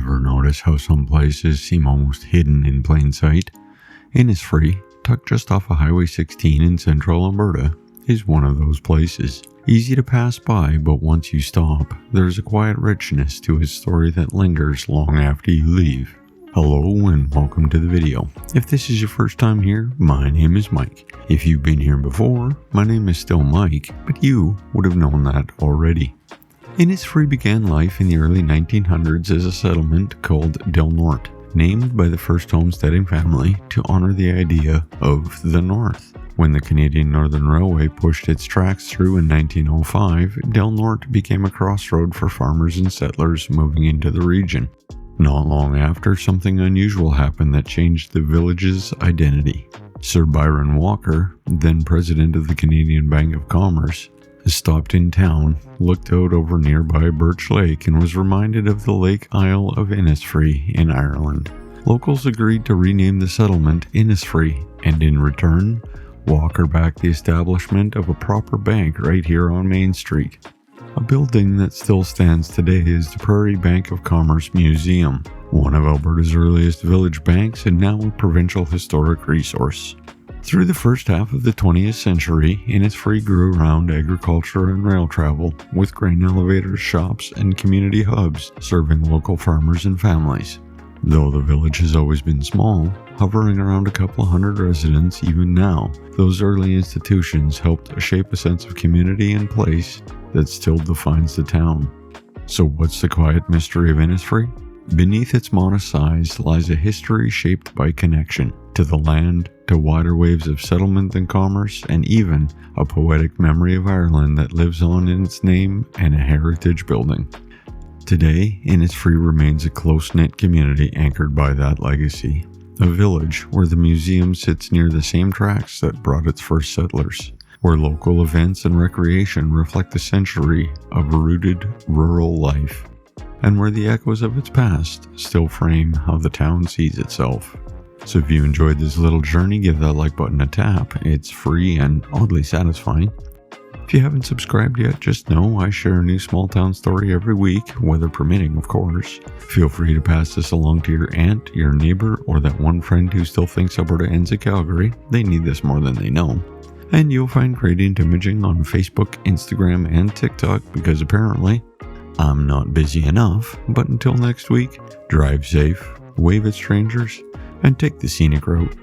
Ever notice how some places seem almost hidden in plain sight? Innisfree, tucked just off of Highway 16 in central Alberta, is one of those places. Easy to pass by, but once you stop, there's a quiet richness to its story that lingers long after you leave. Hello and welcome to the video. If this is your first time here, my name is Mike. If you've been here before, my name is still Mike, but you would have known that already. Innisfree began life in the early 1900s as a settlement called Del Norte, named by the first homesteading family to honor the idea of the North. When the Canadian Northern Railway pushed its tracks through in 1905, Del Norte became a crossroad for farmers and settlers moving into the region. Not long after, something unusual happened that changed the village's identity. Sir Byron Walker, then president of the Canadian Bank of Commerce, stopped in town, looked out over nearby Birch Lake, and was reminded of the Lake Isle of Innisfree in Ireland. Locals agreed to rename the settlement Innisfree, and in return, Walker backed the establishment of a proper bank right here on Main Street. A building that still stands today is the Prairie Bank of Commerce Museum, one of Alberta's earliest village banks and now a provincial historic resource. Through the first half of the 20th century, Innisfree grew around agriculture and rail travel, with grain elevators, shops, and community hubs serving local farmers and families. Though the village has always been small, hovering around a couple hundred residents even now, those early institutions helped shape a sense of community and place that still defines the town. So what's the quiet mystery of Innisfree? Beneath its modest size lies a history shaped by connection to the land, to wider waves of settlement and commerce, and even a poetic memory of Ireland that lives on in its name and a heritage building. Today, Innisfree remains a close-knit community anchored by that legacy. A village where the museum sits near the same tracks that brought its first settlers, where local events and recreation reflect a century of rooted rural life, and where the echoes of its past still frame how the town sees itself. So if you enjoyed this little journey, give that like button a tap. It's free and oddly satisfying. If you haven't subscribed yet, just know I share a new small town story every week, weather permitting, of course. Feel free to pass this along to your aunt, your neighbor, or that one friend who still thinks Alberta ends at Calgary. They need this more than they know. And you'll find Gradient Imaging on Facebook, Instagram, and TikTok because apparently I'm not busy enough. But until next week, drive safe, wave at strangers, and take the scenic route.